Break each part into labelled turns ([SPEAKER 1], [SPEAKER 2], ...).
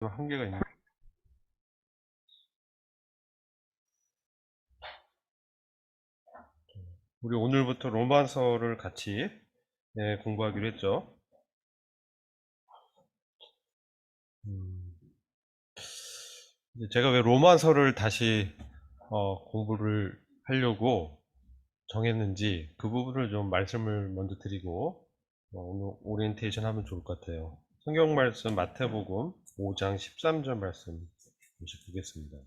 [SPEAKER 1] 한계가 있는. 우리 오늘부터 로마서를 같이 공부하기로 했죠. 음, 이제 제가 왜 로마서를 다시 공부를 하려고 정했는지 그 부분을 좀 말씀을 먼저 드리고 오늘 오리엔테이션 하면 좋을 것 같아요. 성경 말씀 마태복음 5장 13절 말씀 잠시 보겠습니다.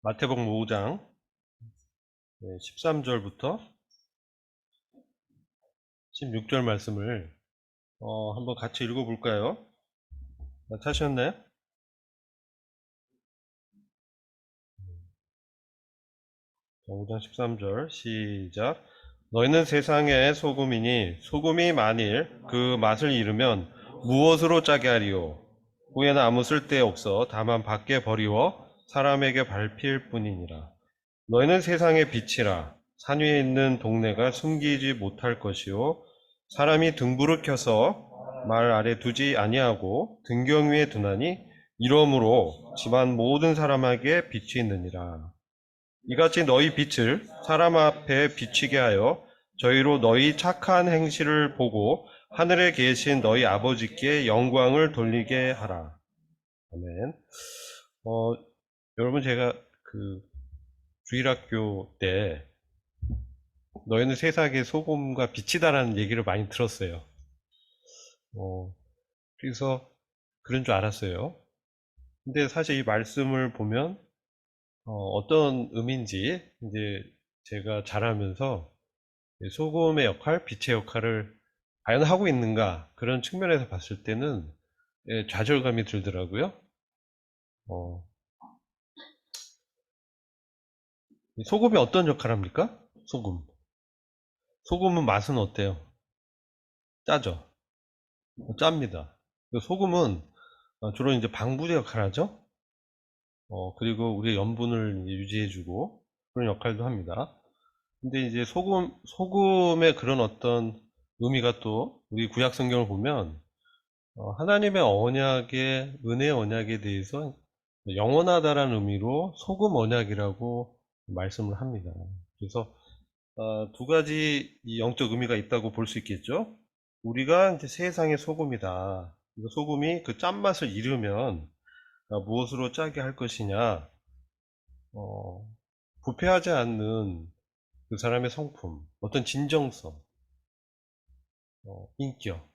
[SPEAKER 1] 마태복음 5장 13절부터 16절 말씀을 한번 같이 읽어볼까요? 찾으셨나요? 5장 13절 시작. 너희는 세상의 소금이니 소금이 만일 그 맛을 잃으면 무엇으로 짜게 하리요? 후에는 아무 쓸데 없어 다만 밖에 버리워 사람에게 밟힐 뿐이니라. 너희는 세상의 빛이라. 산 위에 있는 동네가 숨기지 못할 것이요 사람이 등불을 켜서 말 아래 두지 아니하고 등경 위에 두나니 이러므로 집안 모든 사람에게 빛이 있느니라. 이같이 너희 빛을 사람 앞에 비치게 하여 저희로 너희 착한 행실을 보고 하늘에 계신 너희 아버지께 영광을 돌리게 하라. 아멘. 어, 여러분 제가 그 주일학교 때 너희는 세상의 소금과 빛이다라는 얘기를 많이 들었어요. 어, 그래서 그런 줄 알았어요. 근데 사실 이 말씀을 보면 떤 의미인지 이제 제가 자라면서 소금의 역할, 빛의 역할을 과연 하고 있는가 그런 측면에서 봤을 때는 좌절감이 들더라고요. 어, 소금이 어떤 역할을 합니까? 소금. 소금은 맛은 어때요? 짜죠? 짭니다. 소금은 주로 이제 방부제 역할을 하죠. 그리고 우리의 염분을 이제 유지해주고 그런 역할도 합니다. 근데 이제 소금의 그런 어떤 의미가 또 우리 구약 성경을 보면 하나님의 언약의 은혜의 언약에 대해서 영원하다라는 의미로 소금 언약이라고 말씀을 합니다. 그래서 두 가지 이 영적 의미가 있다고 볼 수 있겠죠. 우리가 이제 세상의 소금이다. 이거 소금이 그 짠맛을 잃으면 무엇으로 짜게 할 것이냐? 어, 부패하지 않는 그 사람의 성품, 어떤 진정성, 인격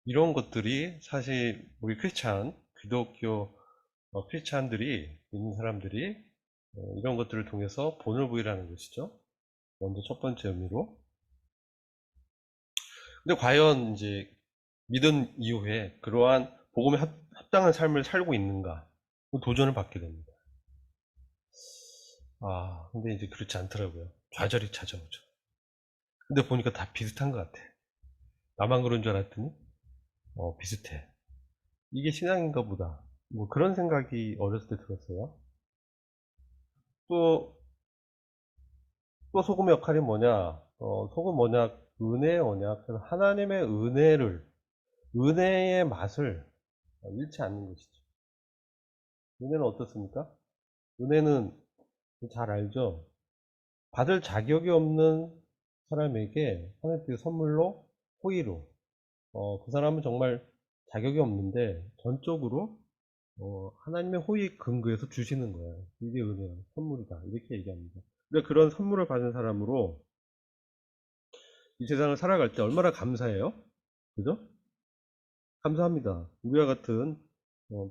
[SPEAKER 1] 이런 것들이 사실 우리 크리스찬, 기독교 크리스찬들이 있는 사람들이 이런 것들을 통해서 본을 보이라는 것이죠. 먼저 첫 번째 의미로. 근데 과연 이제 믿은 이후에 그러한 복음에 합당한 삶을 살고 있는가? 그 도전을 받게 됩니다. 근데 이제 그렇지 않더라고요. 좌절이 찾아오죠. 근데 보니까 다 비슷한 것 같아. 나만 그런 줄 알았더니, 비슷해. 이게 신앙인가 보다. 뭐 그런 생각이 어렸을 때 들었어요. 또, 또 소금의 역할이 뭐냐? 소금 언약, 은혜의 언약, 하나님의 은혜의 맛을 잃지 않는 것이죠. 은혜는 어떻습니까? 은혜는 잘 알죠? 받을 자격이 없는 사람에게 하나님께서 선물로, 호의로, 그 사람은 정말 자격이 없는데 전적으로 하나님의 호의 근거에서 주시는 거예요. 이게 은혜야, 선물이다. 이렇게 얘기합니다. 근데 그런 선물을 받은 사람으로 이 세상을 살아갈 때 얼마나 감사해요? 그죠? 감사합니다. 우리와 같은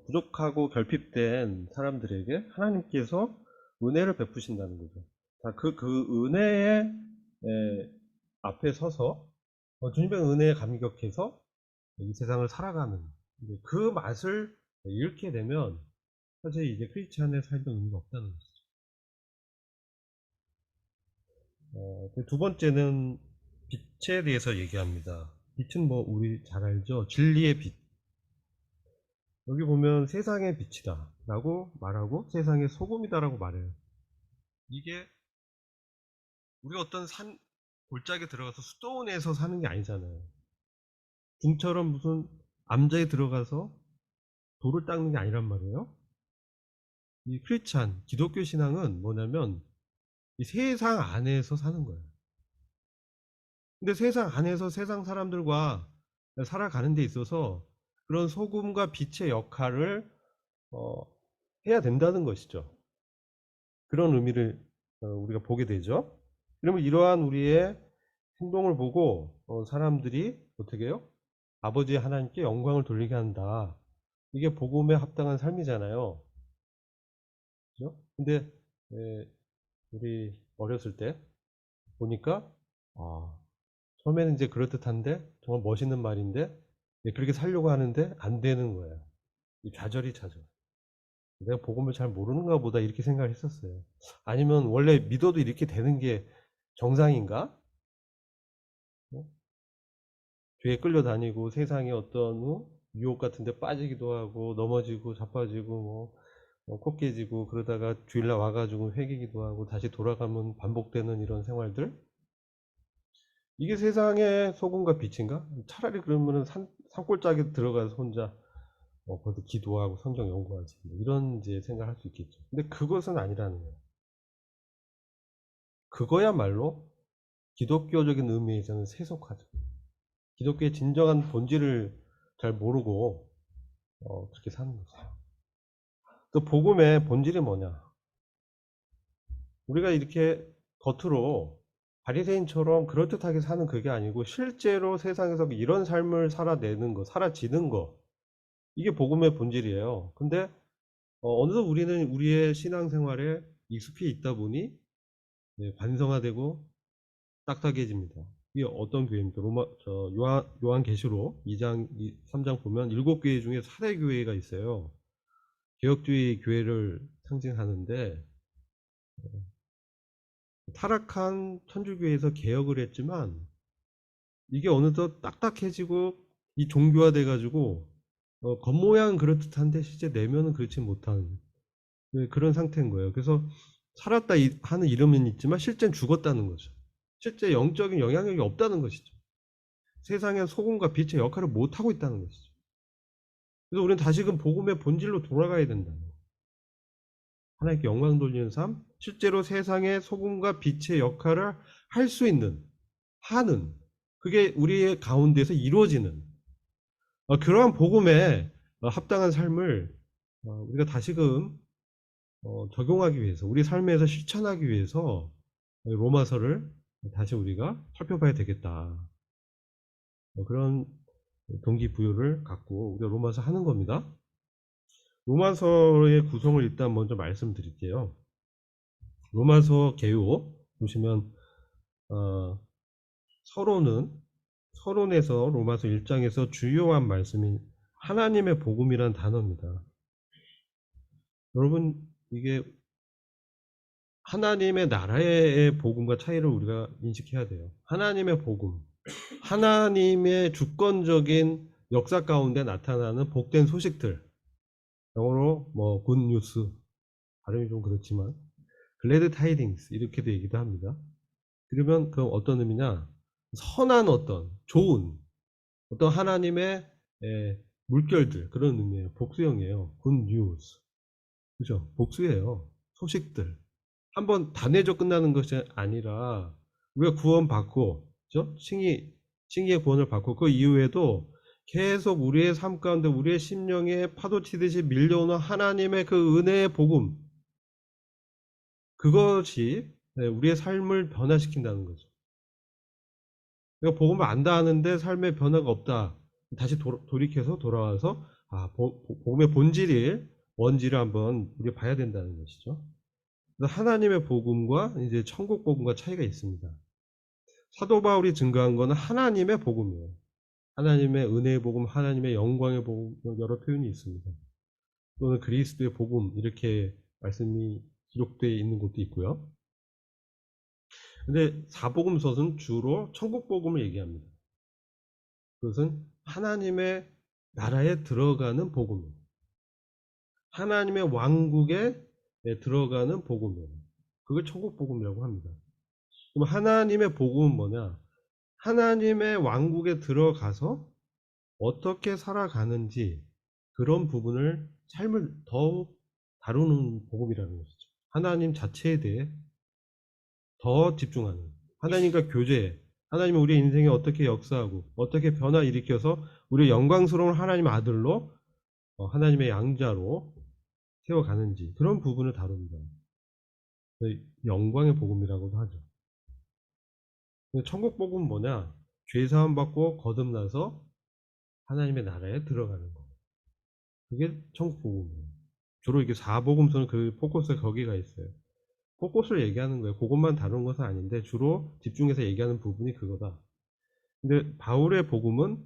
[SPEAKER 1] 부족하고 결핍된 사람들에게 하나님께서 은혜를 베푸신다는 거죠. 자, 그 은혜의 앞에 서서 주님의 은혜에 감격해서 이 세상을 살아가는 그 맛을 잃게 되면 사실 이제 크리스찬의 삶의 의미가 없다는 것이죠. 두 번째는 빛에 대해서 얘기합니다. 빛은 뭐 우리 잘 알죠? 진리의 빛. 여기 보면 세상의 빛이다 라고 말하고 세상의 소금이다 라고 말해요. 이게 우리 어떤 산 골짜기에 들어가서 수도원에서 사는 게 아니잖아요. 궁처럼 무슨 암자에 들어가서 돌을 닦는 게 아니란 말이에요. 이 크리스찬 기독교 신앙은 뭐냐면 이 세상 안에서 사는 거예요. 근데 세상 안에서 세상 사람들과 살아가는 데 있어서 그런 소금과 빛의 역할을 어, 해야 된다는 것이죠. 그런 의미를 우리가 보게 되죠. 그러면 이러한 우리의 행동을 보고 사람들이 어떻게 해요? 아버지 하나님께 영광을 돌리게 한다. 이게 복음에 합당한 삶이잖아요. 그죠? 근데 우리 어렸을 때 보니까 아, 처음에는 이제 그럴듯한데 정말 멋있는 말인데 그렇게 살려고 하는데 안 되는 거예요. 이 좌절이 좌절. 내가 복음을 잘 모르는가 보다 이렇게 생각을 했었어요. 아니면 원래 믿어도 이렇게 되는 게 정상인가? 어? 죄에 끌려다니고 세상에 어떤 유혹 같은 데 빠지기도 하고 넘어지고 자빠지고 코 깨지고 그러다가 주일날 와가지고 회개기도 하고 다시 돌아가면 반복되는 이런 생활들. 이게 세상의 소금과 빛인가? 차라리 그러면은 산골짜기 들어가서 혼자 거기서 기도하고 성경 연구하지 이런 이제 생각할 수 있겠죠. 근데 그것은 아니라는 거예요. 그거야말로 기독교적인 의미에서는 세속화죠. 기독교의 진정한 본질을 잘 모르고 그렇게 사는 거죠. 또 복음의 본질이 뭐냐? 우리가 이렇게 겉으로 바리새인처럼 그럴듯하게 사는 그게 아니고 실제로 세상에서 이런 삶을 살아내는 거, 살아지는 거, 이게 복음의 본질이에요. 근데 어느덧 우리는 우리의 신앙생활에 익숙해 있다 보니 관성화되고 딱딱해집니다. 이게 어떤 교회입니까? 요한계시록 2장, 3장 보면 7교회 중에 4대 교회가 있어요. 개혁주의 교회를 상징하는데 타락한 천주교에서 개혁을 했지만 이게 어느덧 딱딱해지고 이 종교화돼 가지고 겉모양은 그럴듯한데 실제 내면은 그렇지 못한 그런 상태인 거예요. 그래서 살았다 하는 이름은 있지만 실제는 죽었다는 거죠. 실제 영적인 영향력이 없다는 것이죠. 세상의 소금과 빛의 역할을 못하고 있다는 것이죠. 그래서 우리는 다시금 복음의 본질로 돌아가야 된다는 거예요. 하나님께 영광 돌리는 삶, 실제로 세상의 소금과 빛의 역할을 할 수 있는, 하는, 그게 우리의 가운데서 이루어지는 그러한 복음에 합당한 삶을 우리가 다시금 적용하기 위해서, 우리 삶에서 실천하기 위해서 로마서를 다시 우리가 살펴봐야 되겠다. 그런 동기부여를 갖고 우리가 로마서 하는 겁니다. 로마서의 구성을 일단 먼저 말씀드릴게요. 로마서 개요 보시면 서론에서 로마서 1장에서 주요한 말씀이 하나님의 복음이란 단어입니다. 여러분 이게 하나님의 나라의 복음과 차이를 우리가 인식해야 돼요. 하나님의 복음, 하나님의 주권적인 역사 가운데 나타나는 복된 소식들, 영어로 굿뉴스, 발음이 좀 그렇지만 글래드 타이딩스 이렇게도 얘기도 합니다. 그러면 그 어떤 의미냐? 선한 좋은 어떤 하나님의 물결들 그런 의미예요. 복수형이에요. 굿뉴스. 그죠? 복수예요. 소식들. 한번 단회적 끝나는 것이 아니라 우리가 구원받고 그죠? 칭의의 구원을 받고 그 이후에도 계속 우리의 삶 가운데 우리의 심령에 파도치듯이 밀려오는 하나님의 그 은혜의 복음 그것이 우리의 삶을 변화시킨다는 거죠. 그러니까 복음을 안다 하는데 삶의 변화가 없다. 다시 돌이켜서 돌아와서 복음의 본질을 뭔지를 한번 우리가 봐야 된다는 것이죠. 하나님의 복음과 이제 천국 복음과 차이가 있습니다. 사도 바울이 증거한 것은 하나님의 복음이에요. 하나님의 은혜의 복음, 하나님의 영광의 복음 여러 표현이 있습니다. 또는 그리스도의 복음 이렇게 말씀이 기록되어 있는 곳도 있고요. 근데 사복음서는 주로 천국 복음을 얘기합니다. 그것은 하나님의 나라에 들어가는 복음이에요. 하나님의 왕국에 들어가는 복음이에요. 그걸 천국 복음이라고 합니다. 그럼 하나님의 복음은 뭐냐? 하나님의 왕국에 들어가서 어떻게 살아가는지 그런 부분을 삶을 더욱 다루는 복음이라는 것이죠. 하나님 자체에 대해 더 집중하는, 하나님과 교제, 하나님은 우리 인생에 어떻게 역사하고 어떻게 변화 일으켜서 우리 영광스러운 하나님 아들로 하나님의 양자로 세워가는지 그런 부분을 다룹니다. 영광의 복음이라고도 하죠. 천국 복음은 뭐냐? 죄사함 받고 거듭나서 하나님의 나라에 들어가는 거. 그게 천국 복음이에요. 주로 이게 사복음서는 그 포커스가 거기가 있어요. 포커스를 얘기하는 거예요. 그것만 다루는 것은 아닌데 주로 집중해서 얘기하는 부분이 그거다. 근데 바울의 복음은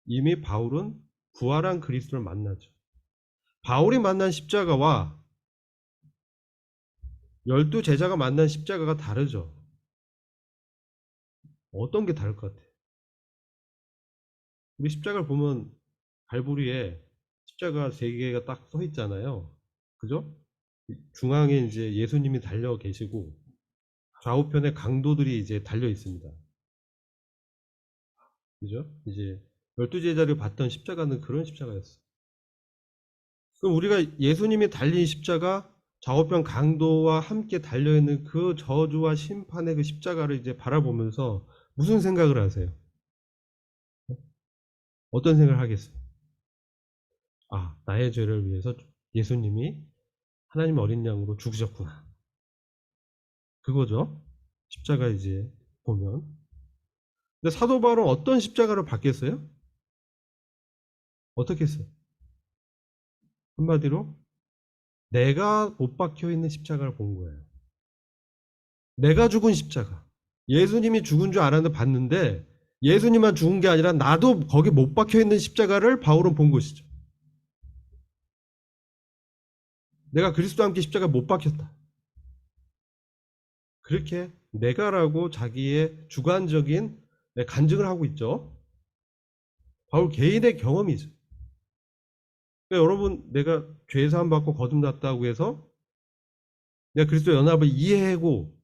[SPEAKER 1] 이미 바울은 부활한 그리스도를 만나죠. 바울이 만난 십자가와 12제자가 만난 십자가가 다르죠. 어떤 게 다를 것 같아요? 우리 십자가를 보면 갈보리에 십자가 3개가 딱 서 있잖아요. 그죠? 중앙에 이제 예수님이 달려 계시고 좌우편에 강도들이 이제 달려 있습니다. 그죠? 이제 12제자를 봤던 십자가는 그런 십자가였어. 그럼 우리가 예수님이 달린 십자가, 좌우편 강도와 함께 달려있는 그 저주와 심판의 그 십자가를 이제 바라보면서 무슨 생각을 하세요? 어떤 생각을 하겠어요? 아, 나의 죄를 위해서 예수님이 하나님 어린 양으로 죽으셨구나. 그거죠. 십자가 이제 보면. 근데 사도 바울은 어떤 십자가를 받겠어요? 어떻게 했어요? 한마디로 내가 못 박혀 있는 십자가를 본 거예요. 내가 죽은 십자가. 예수님이 죽은 줄 알았는데 봤는데 예수님만 죽은 게 아니라 나도 거기 못 박혀 있는 십자가를 바울은 본 것이죠. 내가 그리스도와 함께 십자가에 못 박혔다. 그렇게 내가라고 자기의 주관적인 간증을 하고 있죠. 바울 개인의 경험이죠. 그러니까 여러분, 내가 죄 사함 받고 거듭났다고 해서 내가 그리스도 연합을 이해하고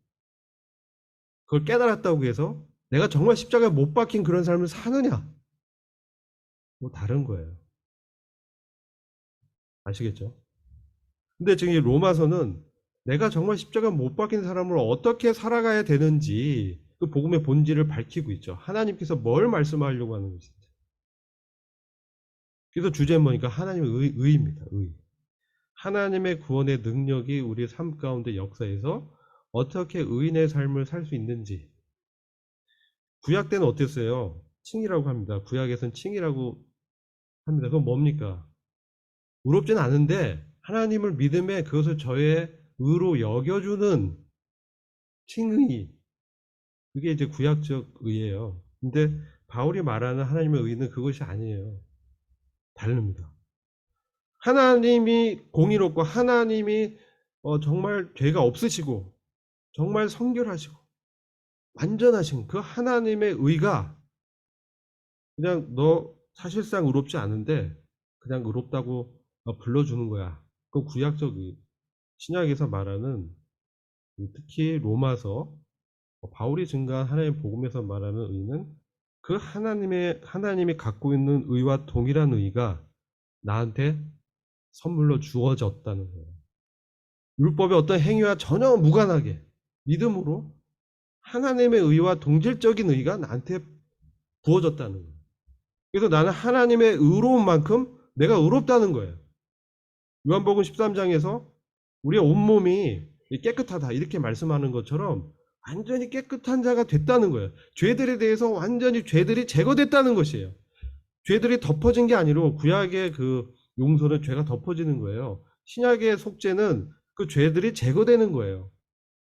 [SPEAKER 1] 그걸 깨달았다고 해서 내가 정말 십자가에 못 박힌 그런 삶을 사느냐? 뭐 다른 거예요. 아시겠죠? 근데 지금 이 로마서는 내가 정말 십자가 못 박힌 사람을 어떻게 살아가야 되는지 그 복음의 본질을 밝히고 있죠. 하나님께서 뭘 말씀하려고 하는 것인지. 그래서 주제는 뭐니까 하나님의 의입니다. 의. 하나님의 구원의 능력이 우리 삶 가운데 역사에서 어떻게 의인의 삶을 살 수 있는지. 구약 때는 어땠어요? 칭이라고 합니다. 구약에서는 칭이라고 합니다. 그건 뭡니까? 의롭지는 않은데 하나님을 믿음에 그것을 저의 의로 여겨주는 칭의. 그게 이제 구약적 의예요. 근데 바울이 말하는 하나님의 의는 그것이 아니에요. 다릅니다. 하나님이 공의롭고 하나님이 정말 죄가 없으시고 정말 성결하시고 완전하신 그 하나님의 의가 그냥 너 사실상 의롭지 않은데 그냥 의롭다고 불러주는 거야. 그 구약적 의. 신약에서 말하는 특히 로마서 바울이 증가한 하나님의 복음에서 말하는 의는 그 하나님이 갖고 있는 의와 동일한 의가 나한테 선물로 주어졌다는 거예요. 율법의 어떤 행위와 전혀 무관하게 믿음으로 하나님의 의와 동질적인 의가 나한테 부어졌다는 거예요. 그래서 나는 하나님의 의로운 만큼 내가 의롭다는 거예요. 요한복음 13장에서 우리의 온몸이 깨끗하다 이렇게 말씀하는 것처럼 완전히 깨끗한 자가 됐다는 거예요. 죄들에 대해서 완전히 죄들이 제거됐다는 것이에요. 죄들이 덮어진 게 아니고 구약의 그 용서는 죄가 덮어지는 거예요. 신약의 속죄는 그 죄들이 제거되는 거예요.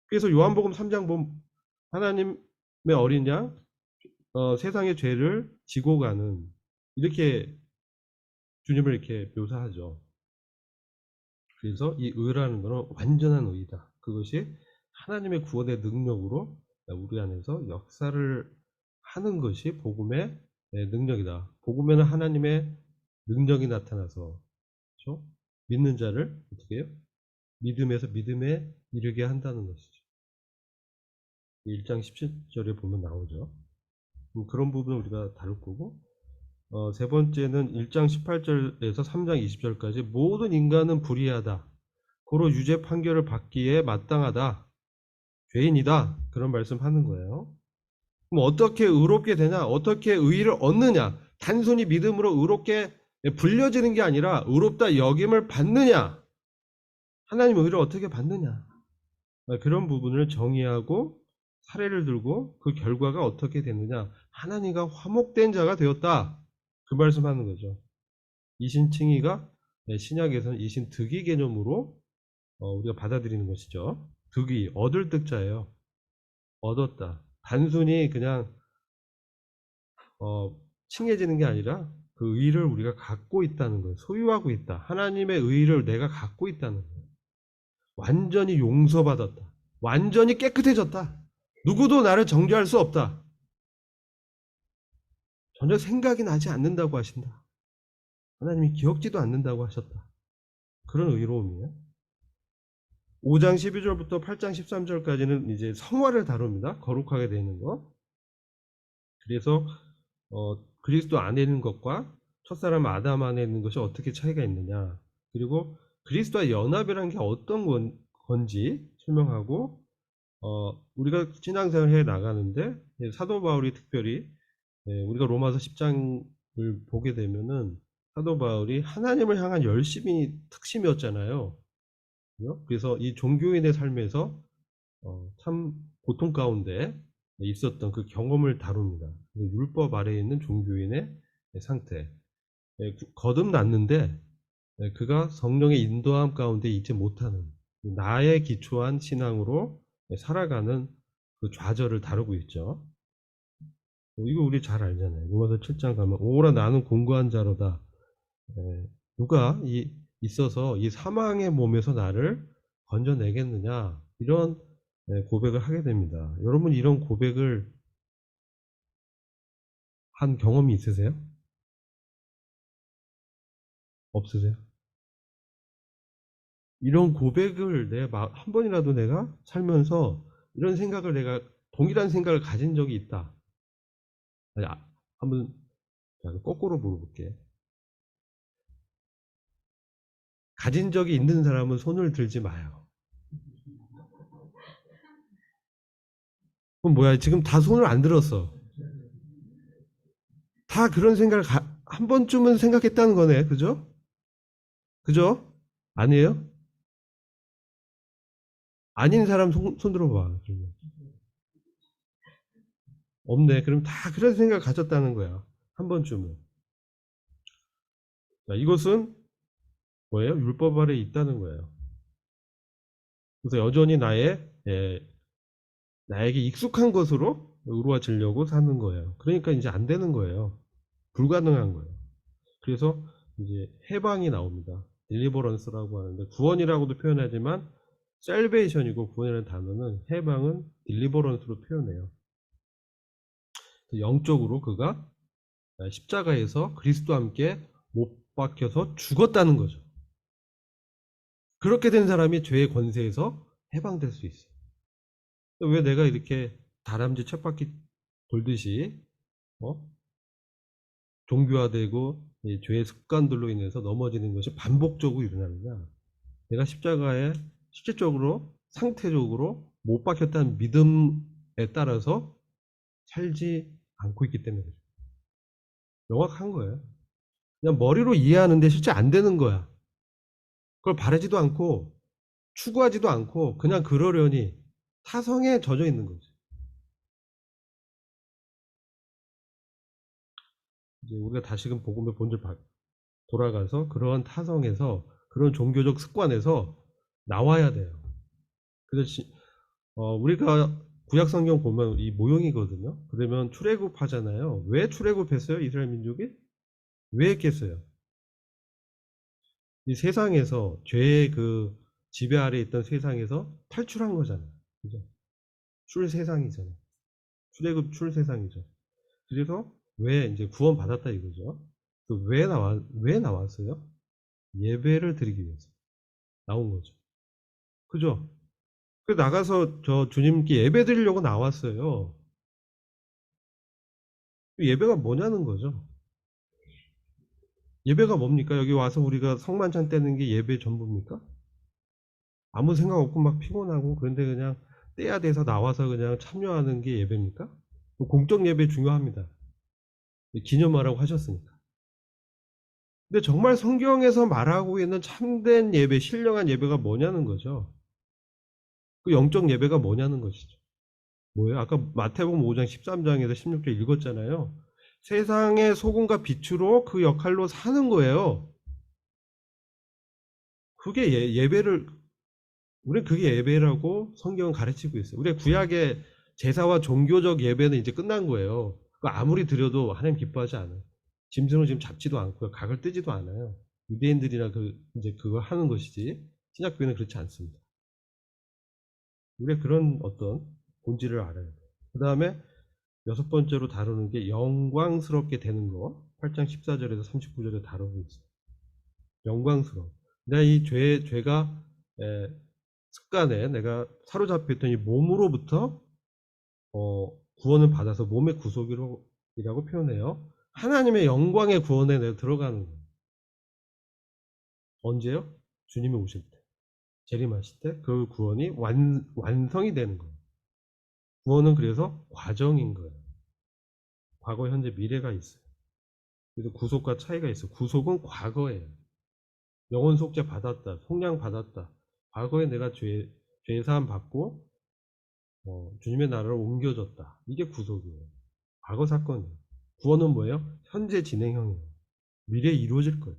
[SPEAKER 1] 그래서 요한복음 3장 보면 하나님의 어린 양 세상의 죄를 지고 가는 이렇게 주님을 이렇게 묘사하죠. 그래서 이 의라는 것은 완전한 의다. 그것이 하나님의 구원의 능력으로 우리 안에서 역사를 하는 것이 복음의 능력이다. 복음에는 하나님의 능력이 나타나서 그렇죠? 믿는 자를 어떻게 해요? 믿음에서 믿음에 이르게 한다는 것이죠. 1장 17절에 보면 나오죠. 그런 부분을 우리가 다룰 거고 세 번째는 1장 18절에서 3장 20절까지 모든 인간은 불의하다. 고로 유죄 판결을 받기에 마땅하다. 죄인이다. 그런 말씀하는 거예요. 그럼 어떻게 의롭게 되냐? 어떻게 의를 얻느냐? 단순히 믿음으로 의롭게 불려지는 게 아니라 의롭다 여김을 받느냐? 하나님의 의를 어떻게 받느냐? 그런 부분을 정의하고 사례를 들고 그 결과가 어떻게 됐느냐? 하나님과 화목된 자가 되었다. 그 말씀하는 거죠. 이신칭의가 신약에서는 이신득의 개념으로 우리가 받아들이는 것이죠. 득의, 얻을 득자예요. 얻었다. 단순히 그냥 칭해지는 게 아니라 그 의를 우리가 갖고 있다는 거예요. 소유하고 있다. 하나님의 의를 내가 갖고 있다는 거예요. 완전히 용서받았다. 완전히 깨끗해졌다. 누구도 나를 정죄할 수 없다. 전혀 생각이 나지 않는다고 하신다. 하나님이 기억지도 않는다고 하셨다. 그런 의로움이에요. 5장 12절부터 8장 13절까지는 이제 성화를 다룹니다. 거룩하게 되는 것. 그래서 그리스도 안에 있는 것과 첫사람 아담 안에 있는 것이 어떻게 차이가 있느냐. 그리고 그리스도와 연합이라는 게 어떤 건지 설명하고 우리가 신앙생활을 해 나가는데 사도 바울이 특별히 우리가 로마서 10장을 보게 되면은 사도 바울이 하나님을 향한 열심이 특심이었잖아요. 그래서 이 종교인의 삶에서 참 고통 가운데 있었던 그 경험을 다룹니다. 율법 아래에 있는 종교인의 상태. 거듭났는데 그가 성령의 인도함 가운데 있지 못하는 나의 기초한 신앙으로 살아가는 그 좌절을 다루고 있죠. 이거 우리 잘 알잖아요. 로마서 7장 가면 오라 나는 공고한 자로다. 누가 있어서 이 사망의 몸에서 나를 건져내겠느냐 이런 고백을 하게 됩니다. 여러분 이런 고백을 한 경험이 있으세요? 없으세요? 이런 고백을 한 번이라도 내가 살면서 이런 생각을 내가 동일한 생각을 가진 적이 있다. 아니, 한번 거꾸로 물어볼게요. 가진 적이 있는 사람은 손을 들지 마요. 그럼 뭐야? 지금 다 손을 안 들었어. 다 그런 생각을 한 번쯤은 생각했다는 거네. 그죠? 그죠? 아니에요? 아닌 사람 손 들어봐. 없네. 그럼 다 그런 생각을 가졌다는 거야. 한 번쯤은. 자, 이것은 뭐예요? 율법 아래 있다는 거예요. 그래서 여전히 나에게 익숙한 것으로 이루어지려고 사는 거예요. 그러니까 이제 안 되는 거예요. 불가능한 거예요. 그래서 이제 해방이 나옵니다. 딜리버런스라고 하는데 구원이라고도 표현하지만 셀베이션이고 구원이라는 단어는 해방은 딜리버런스로 표현해요. 영적으로 그가 십자가에서 그리스도와 함께 못 박혀서 죽었다는 거죠. 그렇게 된 사람이 죄의 권세에서 해방될 수 있어요. 왜 내가 이렇게 다람쥐 쳇바퀴 돌듯이 종교화되고 죄의 습관들로 인해서 넘어지는 것이 반복적으로 일어나느냐? 내가 십자가에 실질적으로 상태적으로 못 박혔다는 믿음에 따라서 살지 않고 있기 때문에 그렇죠. 명확한 거예요. 그냥 머리로 이해하는데 실제 안 되는 거야. 그걸 바라지도 않고 추구하지도 않고 그냥 그러려니 타성에 젖어 있는 거지. 이제 우리가 다시금 복음의 본질 돌아가서 그러한 타성에서 그런 종교적 습관에서 나와야 돼요. 그래서 우리가 구약 성경 보면 이 모형이거든요. 그러면 출애굽하잖아요. 왜 출애굽했어요? 이스라엘 민족이? 왜 했겠어요? 이 세상에서 죄의 그 지배 아래 있던 세상에서 탈출한 거잖아요. 그죠? 출세상이잖아요. 출애굽 출세상이죠. 그래서 왜 이제 구원 받았다 이거죠. 왜 나왔어요? 예배를 드리기 위해서 나온 거죠. 그죠? 그 나가서 저 주님께 예배 드리려고 나왔어요. 예배가 뭐냐는 거죠. 예배가 뭡니까? 여기 와서 우리가 성만찬 떼는 게 예배 전부입니까? 아무 생각 없고 막 피곤하고 그런데 그냥 떼야 돼서 나와서 그냥 참여하는 게 예배입니까? 공적 예배 중요합니다. 기념하라고 하셨으니까. 근데 정말 성경에서 말하고 있는 참된 예배, 신령한 예배가 뭐냐는 거죠. 그 영적 예배가 뭐냐는 것이죠. 뭐예요? 아까 마태복음 5장 13장에서 16절 읽었잖아요. 세상의 소금과 빛으로 그 역할로 사는 거예요. 그게 예배를, 우리 그게 예배라고 성경은 가르치고 있어요. 우리 구약의 제사와 종교적 예배는 이제 끝난 거예요. 그거 아무리 드려도 하나님 기뻐하지 않아요. 짐승을 지금 잡지도 않고요. 각을 뜨지도 않아요. 유대인들이나 이제 그걸 하는 것이지. 신약교회는 그렇지 않습니다. 우리가 그런 어떤 본질을 알아야 돼요. 그 다음에 여섯 번째로 다루는 게 영광스럽게 되는 거. 8장 14절에서 39절에 다루고 있어요. 영광스러워. 내가 이 죄가 습관에 내가 사로잡혀 있던 이 몸으로부터 구원을 받아서 몸의 구속이라고 표현해요. 하나님의 영광의 구원에 내가 들어가는 거예요. 언제요? 주님이 오실 때. 재림하실 때 그 구원이 완성이 되는 거예요. 구원은 그래서 과정인 거예요. 과거, 현재, 미래가 있어요. 그래서 구속과 차이가 있어요. 구속은 과거예요. 영혼 속죄 받았다. 속량 받았다. 과거에 내가 죄사함 받고 주님의 나라로 옮겨졌다. 이게 구속이에요. 과거 사건이에요. 구원은 뭐예요? 현재 진행형이에요. 미래에 이루어질 거예요.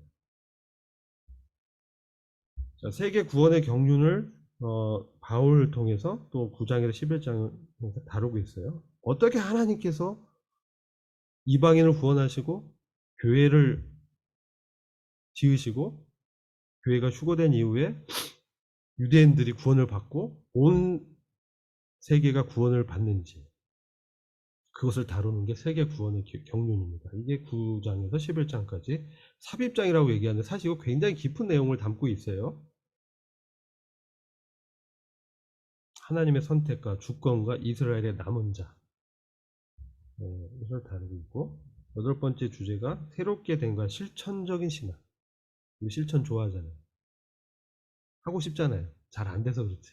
[SPEAKER 1] 자, 세계 구원의 경륜을 바울을 통해서 또 9장에서 11장을 다루고 있어요. 어떻게 하나님께서 이방인을 구원하시고 교회를 지으시고 교회가 휴거된 이후에 유대인들이 구원을 받고 온 세계가 구원을 받는지 그것을 다루는 게 세계 구원의 경륜입니다. 이게 9장에서 11장까지 삽입장이라고 얘기하는데 사실 이거 굉장히 깊은 내용을 담고 있어요. 하나님의 선택과 주권과 이스라엘의 남은 자, 이걸 다루고 있고, 여덟 번째 주제가 새롭게 된 것, 실천적인 신앙. 실천 좋아하잖아요. 하고 싶잖아요. 잘 안 돼서 그렇지.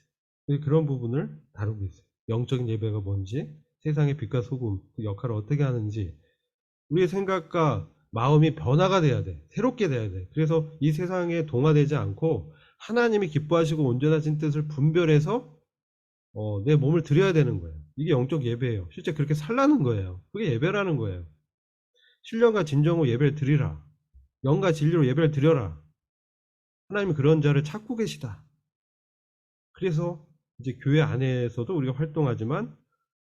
[SPEAKER 1] 그런 부분을 다루고 있어요. 영적인 예배가 뭔지, 세상의 빛과 소금, 그 역할을 어떻게 하는지, 우리의 생각과 마음이 변화가 돼야 돼. 새롭게 돼야 돼. 그래서 이 세상에 동화되지 않고 하나님이 기뻐하시고 온전하신 뜻을 분별해서 내 몸을 드려야 되는 거예요. 이게 영적 예배예요. 실제 그렇게 살라는 거예요. 그게 예배라는 거예요. 신령과 진정으로 예배를 드리라. 영과 진리로 예배를 드려라. 하나님이 그런 자를 찾고 계시다. 그래서 이제 교회 안에서도 우리가 활동하지만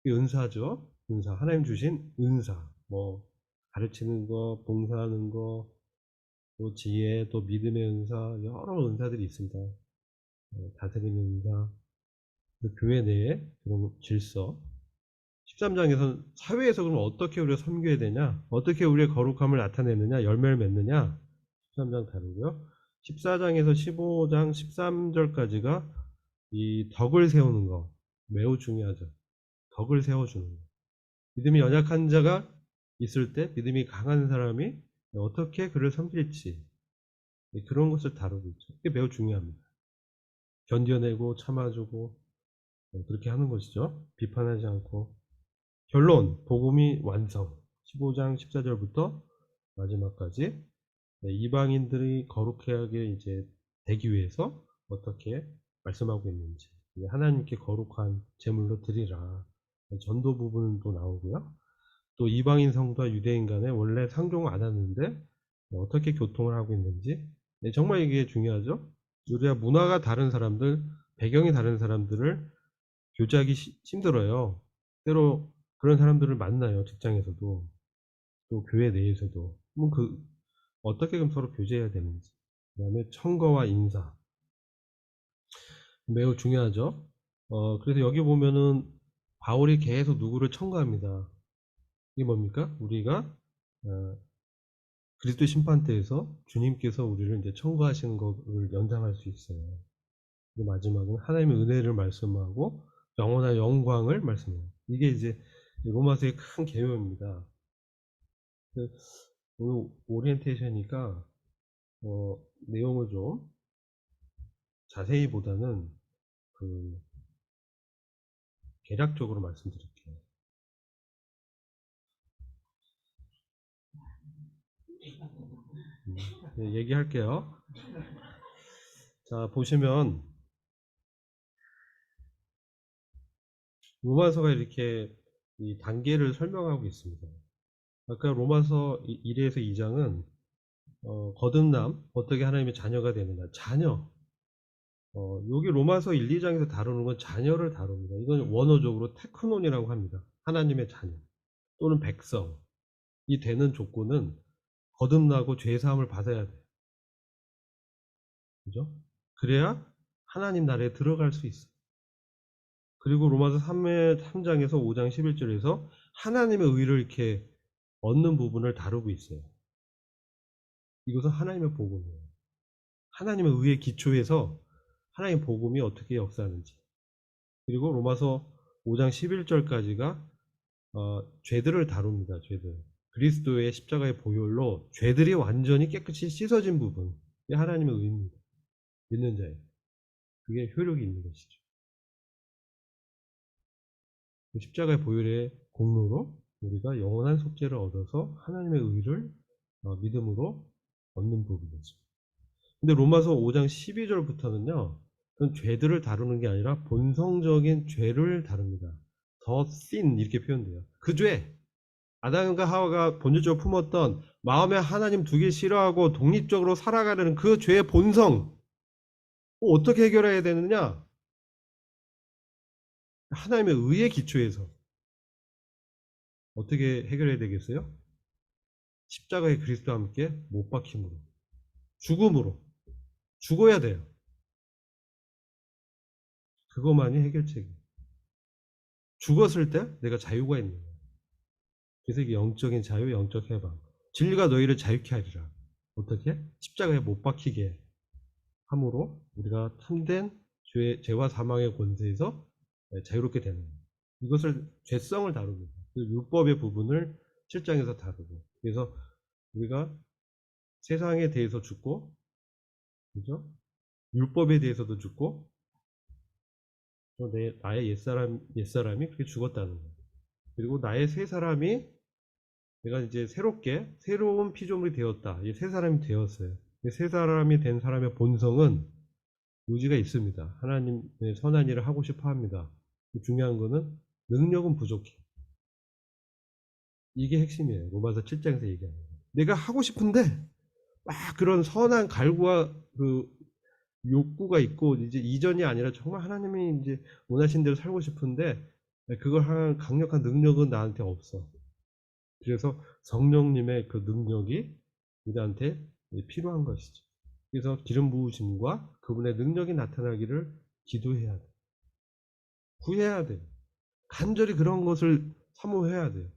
[SPEAKER 1] 은사죠. 은사. 하나님 주신 은사. 뭐 가르치는 거, 봉사하는 거, 또 지혜, 또 믿음의 은사, 여러 은사들이 있습니다. 다스리는 은사. 그 교회 내에 그런 질서. 13장에서는 사회에서 그럼 어떻게 우리가 섬겨야 되냐, 어떻게 우리의 거룩함을 나타내느냐, 열매를 맺느냐, 13장 다루고요. 14장에서 15장 13절까지가 이 덕을 세우는 거, 매우 중요하죠. 덕을 세워주는 거. 믿음이 연약한 자가 있을 때 믿음이 강한 사람이 어떻게 그를 섬길지, 그런 것을 다루고 있죠. 이게 매우 중요합니다. 견뎌내고 참아주고 그렇게 하는 것이죠. 비판하지 않고. 결론, 복음이 완성. 15장 14절부터 마지막까지 이방인들이 거룩하게 이제 되기 위해서 어떻게 말씀하고 있는지, 하나님께 거룩한 제물로 드리라. 전도 부분도 나오고요. 또 이방인 성도와 유대인 간에 원래 상종 안 하는데 어떻게 교통을 하고 있는지, 정말 이게 중요하죠. 우리가 문화가 다른 사람들, 배경이 다른 사람들을 교제하기 힘들어요. 때로 그런 사람들을 만나요. 직장에서도, 또 교회 내에서도. 어떻게 그럼 서로 교제해야 되는지. 그 다음에 청거와 인사. 매우 중요하죠. 그래서 여기 보면은 바울이 계속 누구를 청거합니다. 이게 뭡니까? 우리가 그리스도 심판대에서 주님께서 우리를 이제 청구하시는 것을 연상할 수 있어요. 마지막은 하나님의 은혜를 말씀하고 영원한 영광을 말씀해요. 이게 이제 로마서의 큰 개요입니다. 오늘 오리엔테이션이니까 내용을 좀 자세히 보다는 그 개략적으로 말씀드릴게요. 네, 얘기할게요. 자, 보시면 로마서가 이렇게 이 단계를 설명하고 있습니다. 아까 로마서 1에서 2장은 거듭남, 어떻게 하나님의 자녀가 되느냐, 자녀. 여기 로마서 1, 2장에서 다루는 건 자녀를 다룹니다. 이건 원어적으로 테크논이라고 합니다. 하나님의 자녀 또는 백성. 이 되는 조건은 거듭나고 죄사함을 받아야 돼요. 그죠? 그래야 하나님 나라에 들어갈 수 있어요. 그리고 로마서 3장에서 5장 11절에서 하나님의 의를 이렇게 얻는 부분을 다루고 있어요. 이것은 하나님의 복음이에요. 하나님의 의의 기초에서 하나님의 복음이 어떻게 역사하는지. 그리고 로마서 5장 11절까지가 죄들을 다룹니다. 죄들. 그리스도의 십자가의 보혈로 죄들이 완전히 깨끗이 씻어진 부분. 이게 하나님의 의입니다. 믿는 자에. 그게 효력이 있는 것이죠. 십자가의 보혈의 공로로 우리가 영원한 속죄를 얻어서 하나님의 의를 믿음으로 얻는 부분이죠. 근데 로마서 5장 12절부터는요, 그건 죄들을 다루는 게 아니라 본성적인 죄를 다룹니다. The sin 이렇게 표현돼요. 그 죄, 아담과 하와가 본질적으로 품었던 마음에 하나님 두기 싫어하고 독립적으로 살아가려는 그 죄의 본성, 어떻게 해결해야 되느냐? 하나님의 의의 기초에서 어떻게 해결해야 되겠어요? 십자가의 그리스도와 함께 못 박힘으로, 죽음으로, 죽어야 돼요. 그것만이 해결책이에요. 죽었을 때 내가 자유가 있는 거예요. 그래서 이게 영적인 자유, 영적 해방. 진리가 너희를 자유케 하리라. 어떻게? 십자가에 못 박히게 함으로 우리가 참된 죄와 사망의 권세에서 자유롭게 되는 거예요. 이것을 죄성을 다룹니다. 그 율법의 부분을 7장에서 다루고. 그래서 우리가 세상에 대해서 죽고, 그죠? 율법에 대해서도 죽고, 나의 옛사람이 그렇게 죽었다는 거예요. 그리고 나의 새 사람이 내가 이제 새로운 피조물이 되었다. 이제 새 사람이 되었어요. 새 사람이 된 사람의 본성은 의지가 있습니다. 하나님의 선한 일을 하고 싶어 합니다. 중요한 거는 능력은 부족해. 이게 핵심이에요. 로마서 7장에서 얘기하는 거예요. 내가 하고 싶은데 막 그런 선한 갈구와 그 욕구가 있고 이제 이전이 아니라 정말 하나님이 이제 원하신 대로 살고 싶은데 그걸 하는 강력한 능력은 나한테 없어. 그래서 성령님의 그 능력이 우리한테 필요한 것이죠. 그래서 기름 부으심과 그분의 능력이 나타나기를 기도해야 돼. 구해야 돼. 간절히 그런 것을 사모해야 돼요.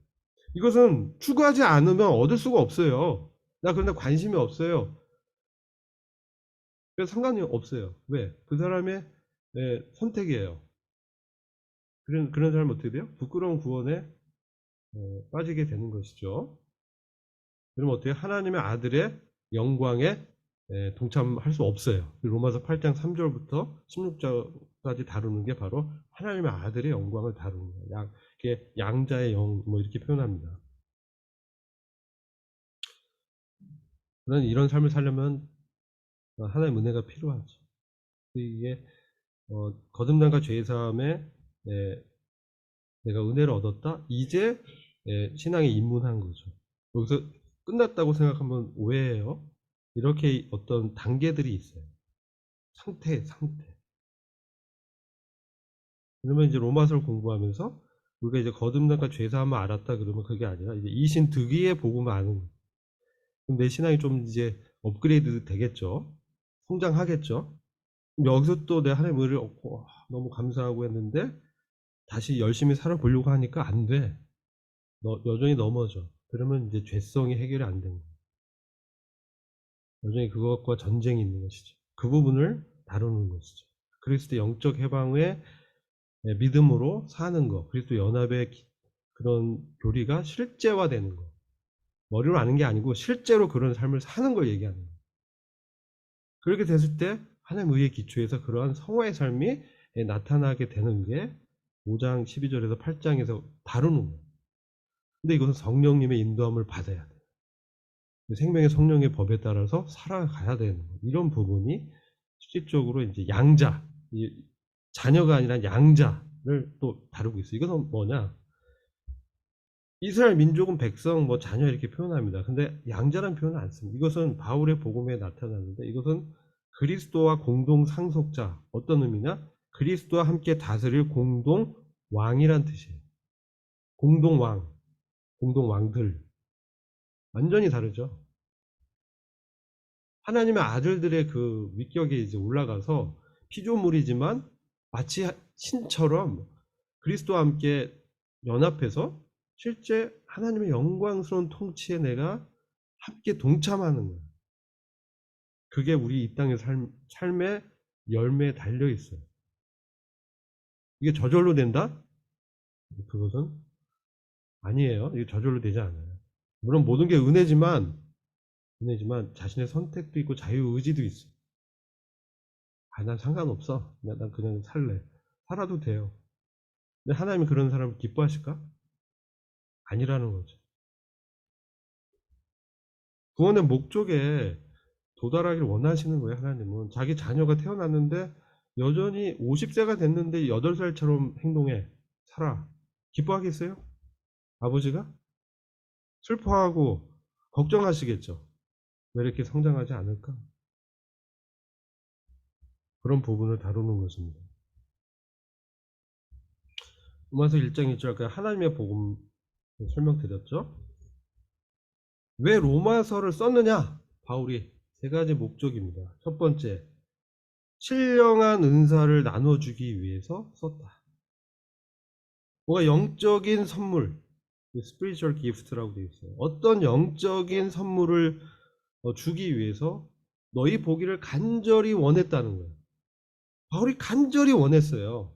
[SPEAKER 1] 이것은 추구하지 않으면 얻을 수가 없어요. 나 그런데 관심이 없어요. 그래서 상관이 없어요. 왜? 그 사람의 선택이에요. 그런 사람은 어떻게 돼요? 부끄러운 구원에 빠지게 되는 것이죠. 그럼 어떻게 하나님의 아들의 영광에 동참할 수 없어요. 로마서 8장 3절부터 16절까지 다루는 게 바로 하나님의 아들의 영광을 다루는 거예요. 양자의 영, 뭐 이렇게 표현합니다. 그런 이런 삶을 살려면 하나님의 은혜가 필요하죠. 이게 거듭남과 죄사함에 내가 은혜를 얻었다. 이제 신앙에 입문한 거죠. 여기서 끝났다고 생각하면 오해예요. 이렇게 어떤 단계들이 있어요. 상태. 그러면 이제 로마서를 공부하면서 우리가 이제 거듭남과 죄사함을 알았다 그러면 그게 아니라 이제 이신 득의의 복음을 아는 거예요. 그럼 내 신앙이 좀 이제 업그레이드 되겠죠. 성장하겠죠. 여기서 또 내 하나님의 은혜를 얻고 너무 감사하고 했는데 다시 열심히 살아보려고 하니까 안 돼. 여전히 넘어져. 그러면 이제 죄성이 해결이 안 되는 거예요. 여전히 그것과 전쟁이 있는 것이죠. 그 부분을 다루는 것이죠. 그리스도 영적 해방의 믿음으로 사는 것, 그리스도 연합의 그런 교리가 실제화되는 것.
[SPEAKER 2] 머리로 아는 게 아니고 실제로 그런 삶을 사는 걸 얘기하는 거예요. 그렇게 됐을 때 하나님 의의 기초에서 그러한 성화의 삶이 나타나게 되는 게 5장 12절에서 8장에서 다루는 거예요. 근데 이것은 성령님의 인도함을 받아야 돼요. 생명의 성령의 법에 따라서 살아가야 되는 거예요. 이런 부분이 실질적으로 이제 양자, 자녀가 아니라 양자를 또 다루고 있어요. 이것은 뭐냐? 이스라엘 민족은 백성, 뭐 자녀 이렇게 표현합니다. 근데 양자란 표현은 안 씁니다. 이것은 바울의 복음에 나타나는데 이것은 그리스도와 공동 상속자. 어떤 의미냐? 그리스도와 함께 다스릴 공동 왕이란 뜻이에요. 공동 왕, 공동 왕들. 완전히 다르죠. 하나님의 아들들의 그 위격에 이제 올라가서 피조물이지만 마치 신처럼 그리스도와 함께 연합해서 실제 하나님의 영광스러운 통치에 내가 함께 동참하는 거예요. 그게 우리 이 땅의 삶의 열매에 달려 있어요. 이게 저절로 된다? 그것은 아니에요. 이게 저절로 되지 않아요. 물론 모든 게 은혜지만 자신의 선택도 있고 자유의지도 있어요. 난 상관없어. 난 그냥 살래. 살아도 돼요. 근데 하나님이 그런 사람을 기뻐하실까? 아니라는 거죠. 구원의 목적에 도달하기를 원하시는 거예요. 하나님은 자기 자녀가 태어났는데 여전히 50세가 됐는데 8살처럼 행동해. 살아. 기뻐하겠어요? 아버지가? 슬퍼하고 걱정하시겠죠. 왜 이렇게 성장하지 않을까? 그런 부분을 다루는 것입니다. 로마서 1장 1절 하나님의 복음 설명드렸죠. 왜 로마서를 썼느냐? 바울이 세 가지 목적입니다. 첫 번째, 신령한 은사를 나눠주기 위해서 썼다. 뭐가 영적인 선물, spiritual gift라고 되어 있어요. 어떤 영적인 선물을 주기 위해서 너희 보기를 간절히 원했다는 거예요. 바울이 간절히 원했어요.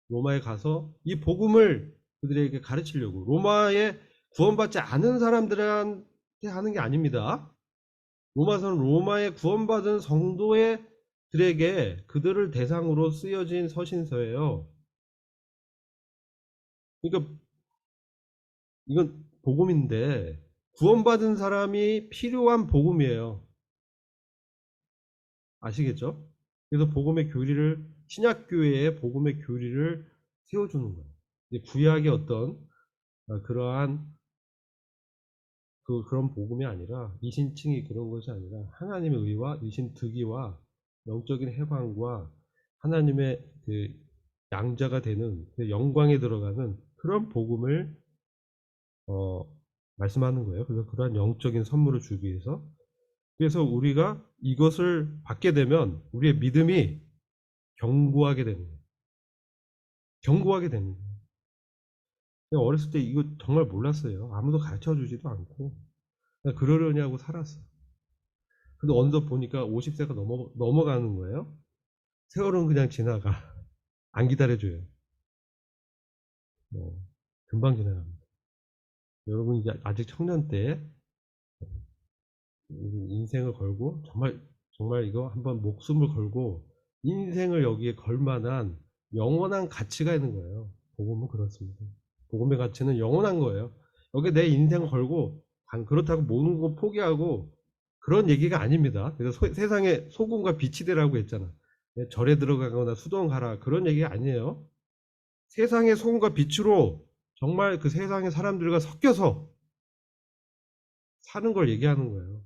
[SPEAKER 2] 로마에 가서 이 복음을 그들에게 가르치려고. 로마에 구원받지 않은 사람들한테 하는 게 아닙니다. 로마서는 로마에 구원받은 성도의 들에게 그들을 대상으로 쓰여진 서신서예요. 그러니까 이건 복음인데 구원받은 사람이 필요한 복음이에요. 아시겠죠? 그래서 복음의 교리를 신약교회의 복음의 교리를 세워주는 거예요. 구약의 어떤 그러한 그런 복음이 아니라 이신칭이 그런 것이 아니라 하나님의 의와 이신 득이와 영적인 해방과 하나님의 그 양자가 되는 그 영광에 들어가는 그런 복음을 어, 말씀하는 거예요. 그래서 그러한 영적인 선물을 주기 위해서 그래서 우리가 이것을 받게 되면 우리의 믿음이 견고하게 되는 거예요. 견고하게 되는 거예요. 어렸을 때 이거 정말 몰랐어요. 아무도 가르쳐 주지도 않고 그냥 그러려냐고 살았어. 근데 언뜻 보니까 50세가 넘어가는 거예요. 세월은 그냥 지나가. 안 기다려줘요. 뭐, 금방 지나갑니다. 여러분 이제 아직 청년 때 인생을 걸고 정말 이거 한번 목숨을 걸고 인생을 여기에 걸 만한 영원한 가치가 있는 거예요. 복음은 그렇습니다. 복음의 가치는 영원한 거예요. 여기 내 인생을 걸고 그렇다고 모든 거 포기하고 그런 얘기가 아닙니다. 그래서 세상에 소금과 빛이 되라고 했잖아. 절에 들어가거나 수동 가라 그런 얘기가 아니에요. 세상의 소금과 빛으로 정말 그 세상의 사람들과 섞여서 사는 걸 얘기하는 거예요.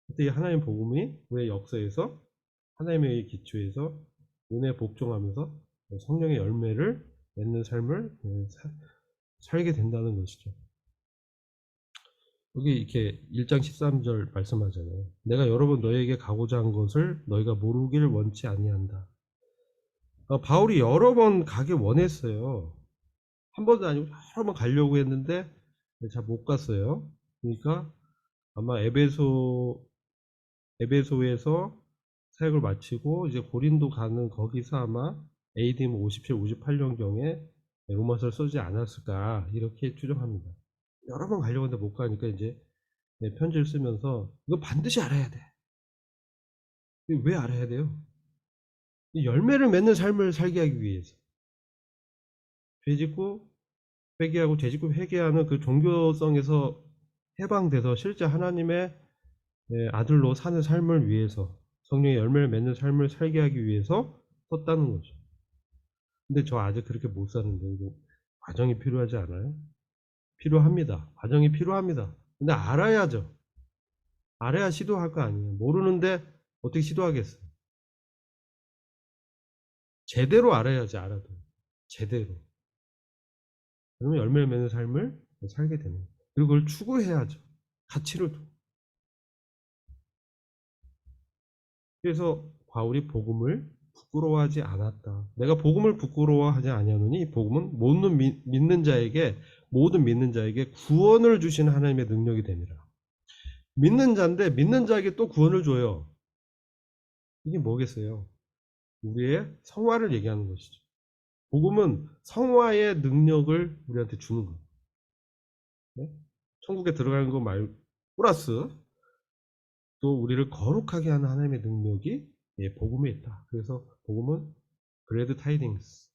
[SPEAKER 2] 그때 하나님 복음이 우리의 역사에서 하나님의 기초에서 은혜에 복종하면서 성령의 열매를 맺는 삶을 살게 된다는 것이죠. 여기 이렇게 1장 13절 말씀하잖아요. 내가 여러 번 너에게 가고자 한 것을 너희가 모르기를 원치 아니한다. 바울이 여러 번 가길 원했어요. 한 번도 아니고 여러 번 가려고 했는데 잘 못 갔어요. 그러니까 아마 에베소에서 사역을 마치고 이제 고린도 가는 거기서 아마 AD 57, 58년경에 로마서를 쓰지 않았을까 이렇게 추정합니다. 여러 번 가려고 했는데 못 가니까 이제 편지를 쓰면서 이거 반드시 알아야 돼. 왜 알아야 돼요? 이 열매를 맺는 삶을 살게 하기 위해서. 죄짓고 회개하고 죄짓고 회개하는 그 종교성에서 해방돼서 실제 하나님의 아들로 사는 삶을 위해서, 성령의 열매를 맺는 삶을 살게 하기 위해서 썼다는 거죠. 근데 저 아직 그렇게 못 사는데 이거 과정이 필요하지 않아요? 필요합니다. 과정이 필요합니다. 근데 알아야죠. 알아야 시도할 거 아니에요. 모르는데 어떻게 시도하겠어요? 제대로 알아야지. 알아도 제대로. 그러면 열매를 맺는 삶을 살게 되는 거예요. 그리고 그걸 추구해야죠. 가치를 두고. 그래서 바울이 복음을 부끄러워하지 않았다. 내가 복음을 부끄러워하지 아니하노니 이 복음은 모든 믿는 자에게 구원을 주시는 하나님의 능력이 됩니다. 믿는 자인데 믿는 자에게 또 구원을 줘요. 이게 뭐겠어요? 우리의 성화를 얘기하는 것이죠. 복음은 성화의 능력을 우리한테 주는 거예요. 네? 천국에 들어가는 거 말고 플러스 또 우리를 거룩하게 하는 하나님의 능력이 복음에 있다. 그래서 복음은 그레드 타이딩스,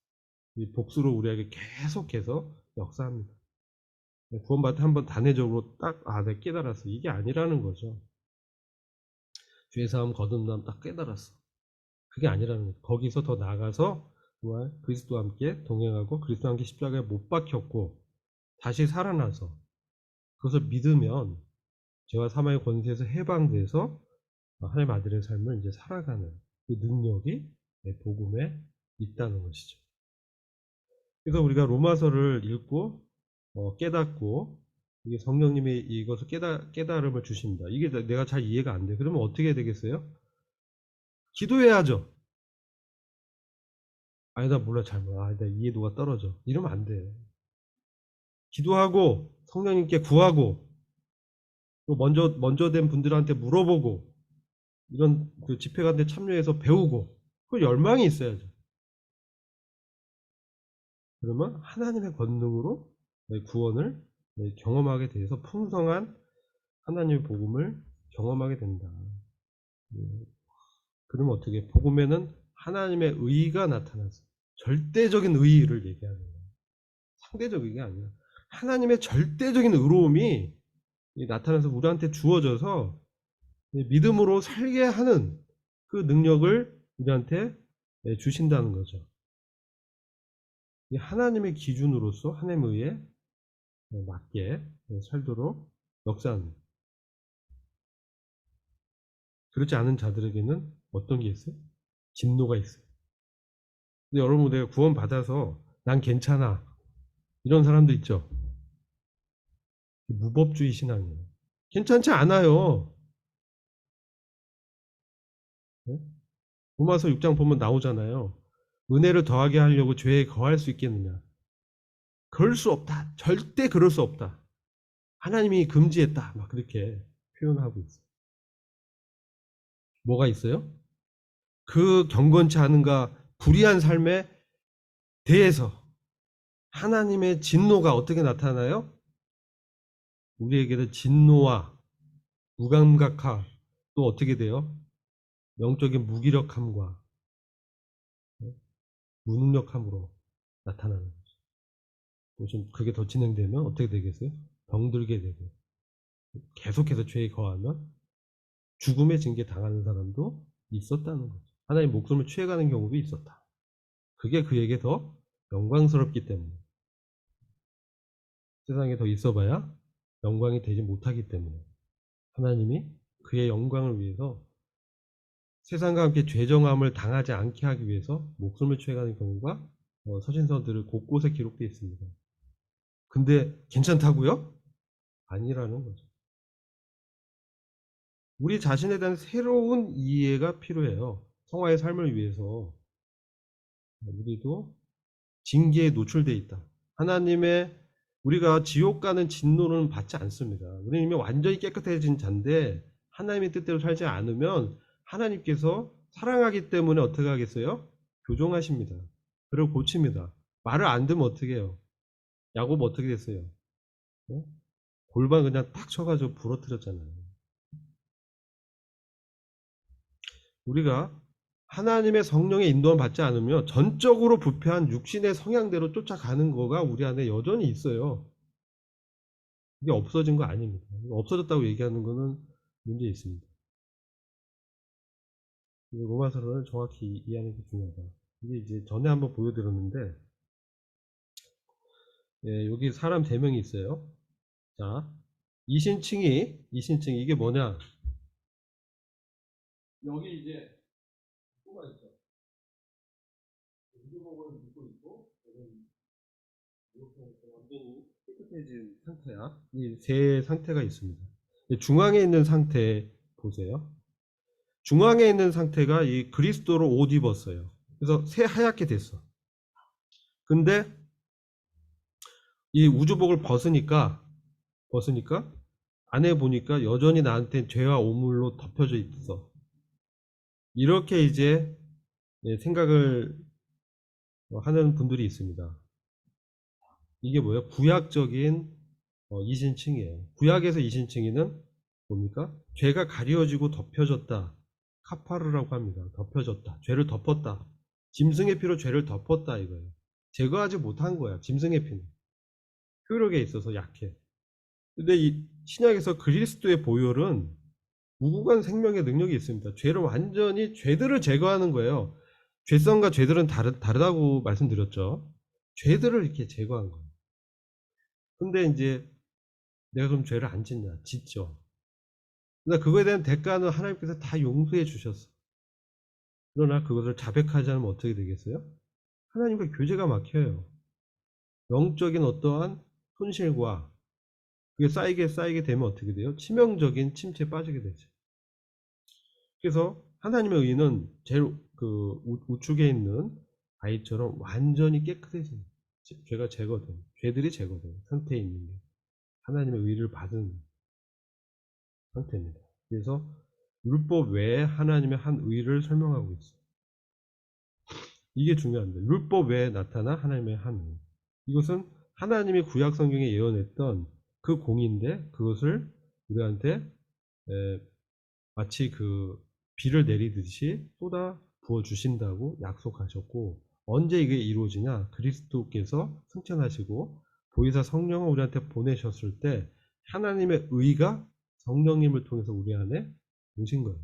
[SPEAKER 2] 이 복수로 우리에게 계속해서 역사합니다. 구원받을 때 한번 단회적으로 딱, 내가 깨달았어. 이게 아니라는 거죠. 죄사함, 거듭남 딱 깨달았어. 그게 아니라는 거죠. 거기서 더 나아가서 정말 그리스도와 함께 동행하고 그리스도와 함께 십자가에 못 박혔고 다시 살아나서 그것을 믿으면 죄와 사망의 권세에서 해방돼서 하나님 아들의 삶을 이제 살아가는 그 능력이 복음에 있다는 것이죠. 그래서 우리가 로마서를 읽고 깨닫고 이게 성령님이 이것을 깨달음을 주십니다. 이게 내가 잘 이해가 안 돼. 그러면 어떻게 해야 되겠어요? 기도해야죠. 아니 나 몰라 잘 몰라. 나 이해도가 떨어져. 이러면 안 돼. 기도하고 성령님께 구하고 또 먼저 된 분들한테 물어보고 이런 그 집회 같은 데 참여해서 배우고 그 열망이 있어야죠. 그러면 하나님의 권능으로 구원을 경험하게 돼서 풍성한 하나님의 복음을 경험하게 된다. 그러면 어떻게? 복음에는 하나님의 의가 나타나서 절대적인 의를 얘기하는 거예요. 상대적 의가 아니라 하나님의 절대적인 의로움이 나타나서 우리한테 주어져서 믿음으로 살게 하는 그 능력을 우리한테 주신다는 거죠. 하나님의 기준으로서 하나님의 의에 맞게 살도록 역사하는. 그렇지 않은 자들에게는 어떤 게 있어요? 진노가 있어요. 근데 여러분 내가 구원 받아서 난 괜찮아 이런 사람도 있죠. 무법주의 신앙이에요. 괜찮지 않아요. 네? 로마서 6장 보면 나오잖아요. 은혜를 더하게 하려고 죄에 거할 수 있겠느냐? 그럴 수 없다. 절대 그럴 수 없다. 하나님이 금지했다. 막 그렇게 표현하고 있어요. 뭐가 있어요? 그 경건치 않은가 불의한 삶에 대해서 하나님의 진노가 어떻게 나타나요? 우리에게는 진노와 무감각함 또 어떻게 돼요? 영적인 무기력함과 무능력함으로 나타나는 거죠. 좀 그게 더 진행되면 어떻게 되겠어요? 병들게 되고 계속해서 죄에 거하면 죽음의 징계 당하는 사람도 있었다는 거죠. 하나님 목숨을 취해가는 경우도 있었다. 그게 그에게 더 영광스럽기 때문에 세상에 더 있어봐야 영광이 되지 못하기 때문에 하나님이 그의 영광을 위해서 세상과 함께 죄정함을 당하지 않게 하기 위해서 목숨을 취해가는 경우가 서신서들을 곳곳에 기록되어 있습니다. 근데 괜찮다고요? 아니라는 거죠. 우리 자신에 대한 새로운 이해가 필요해요. 성화의 삶을 위해서 우리도 징계에 노출되어 있다. 하나님의 우리가 지옥 가는 진노는 받지 않습니다. 우리는 이미 완전히 깨끗해진 자인데 하나님의 뜻대로 살지 않으면 하나님께서 사랑하기 때문에 어떻게 하겠어요? 교정하십니다. 그리고 고칩니다. 말을 안 듣면 어떻게 해요? 야곱 어떻게 됐어요? 네? 골반 그냥 탁 쳐가지고 부러뜨렸잖아요. 우리가 하나님의 성령의 인도함 받지 않으면 전적으로 부패한 육신의 성향대로 쫓아가는 거가 우리 안에 여전히 있어요. 이게 없어진 거 아닙니다. 없어졌다고 얘기하는 거는 문제 있습니다. 로마서를 정확히 이해하는 게 중요하다. 이게 이제 전에 한번 보여드렸는데, 예, 여기 사람 3명이 있어요. 자, 이신칭이 이게 뭐냐? 여기 이제 뭐가 있죠? 우주복을 입고 있고, 이렇게 완전히 깨끗해진 상태야. 이 세 상태가 있습니다. 중앙에 있는 상태 보세요. 중앙에 있는 상태가 이 그리스도로 옷 입었어요. 그래서 새 하얗게 됐어. 근데 이 우주복을 벗으니까 안에 보니까 여전히 나한테 죄와 오물로 덮여져 있어. 이렇게 이제 생각을 하는 분들이 있습니다. 이게 뭐예요? 구약적인 이신칭이에요. 구약에서 이신칭이는 뭡니까? 죄가 가려지고 덮여졌다. 카파르라고 합니다. 덮여졌다. 죄를 덮었다. 짐승의 피로 죄를 덮었다 이거예요. 제거하지 못한 거야. 짐승의 피는. 효력에 있어서 약해. 근데 이 신약에서 그리스도의 보혈은 무궁한 생명의 능력이 있습니다. 죄를 완전히 죄들을 제거하는 거예요. 죄성과 죄들은 다르다고 말씀드렸죠. 죄들을 이렇게 제거한 거예요. 근데 이제 내가 그럼 죄를 안 짓냐? 짓죠. 그러나 그거에 대한 대가는 하나님께서 다 용서해 주셨어. 그러나 그것을 자백하지 않으면 어떻게 되겠어요? 하나님과 교제가 막혀요. 영적인 어떠한 손실과 그게 쌓이게 되면 어떻게 돼요? 치명적인 침체에 빠지게 되죠. 그래서 하나님의 의는 제일 그 우측에 있는 아이처럼 완전히 깨끗해진 죄가 제거된 죄들이 제거된 상태에 있는 게 하나님의 의를 받은 상태입니다. 그래서 율법 외에 하나님의 한 의를 설명하고 있어요. 이게 중요합니다. 율법 외에 나타나 하나님의 한 의. 이것은 하나님이 구약 성경에 예언했던 그 공인데 그것을 우리한테 마치 그 비를 내리듯이 쏟아 부어 주신다고 약속하셨고, 언제 이게 이루어지냐? 그리스도께서 승천하시고 보혜사 성령을 우리한테 보내셨을 때 하나님의 의가 성령님을 통해서 우리 안에 오신 거예요.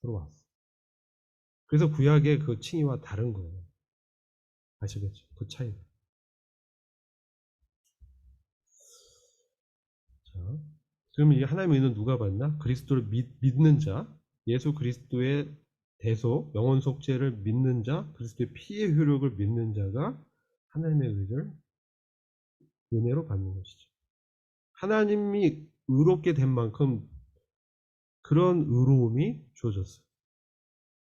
[SPEAKER 2] 들어왔어. 그래서 구약의 그 칭의와 다른 거예요. 아시겠죠? 그 차이가. 자, 그럼 이 하나님의 의는 누가 받나? 그리스도를 믿는 자, 예수 그리스도의 대속, 영원 속죄를 믿는 자, 그리스도의 피의 효력을 믿는 자가 하나님의 의를 은혜로 받는 것이죠. 하나님이 의롭게 된 만큼 그런 의로움이 주어졌어요.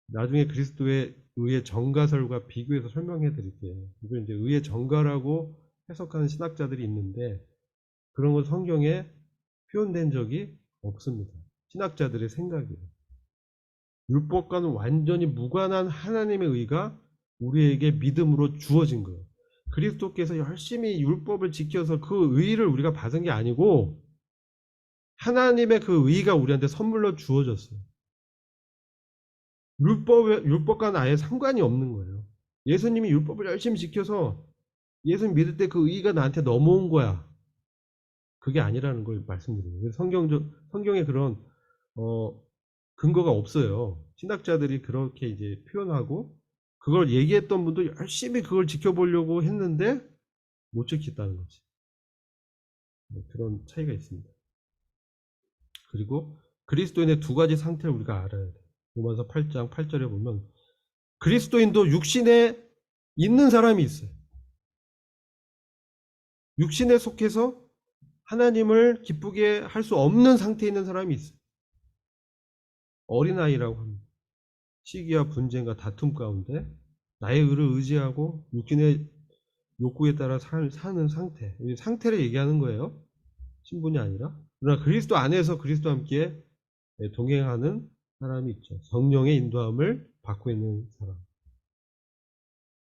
[SPEAKER 2] 나중에 그리스도의 의의 정가설과 비교해서 설명해 드릴게요. 이걸 이제 의의 정가라고 해석하는 신학자들이 있는데 그런 건 성경에 표현된 적이 없습니다. 신학자들의 생각이에요. 율법과는 완전히 무관한 하나님의 의가 우리에게 믿음으로 주어진 거예요. 그리스도께서 열심히 율법을 지켜서 그 의를 우리가 받은 게 아니고 하나님의 그 의가 우리한테 선물로 주어졌어요. 율법과는 아예 상관이 없는 거예요. 예수님이 율법을 열심히 지켜서 예수님 믿을 때 그 의가 나한테 넘어온 거야. 그게 아니라는 걸 말씀드려요. 성경에 그런 근거가 없어요. 신학자들이 그렇게 이제 표현하고 그걸 얘기했던 분도 열심히 그걸 지켜보려고 했는데 못 지켰다는 거지. 그런 차이가 있습니다. 그리고 그리스도인의 두 가지 상태를 우리가 알아야 돼요. 로마서 8장 8절에 보면 그리스도인도 육신에 있는 사람이 있어요. 육신에 속해서 하나님을 기쁘게 할 수 없는 상태에 있는 사람이 있어요. 어린아이라고 합니다. 시기와 분쟁과 다툼 가운데 나의 의를 의지하고 육신의 욕구에 따라 사는 상태. 상태를 얘기하는 거예요. 신분이 아니라. 그러나 그리스도 안에서 그리스도와 함께 동행하는 사람이 있죠. 성령의 인도함을 받고 있는 사람.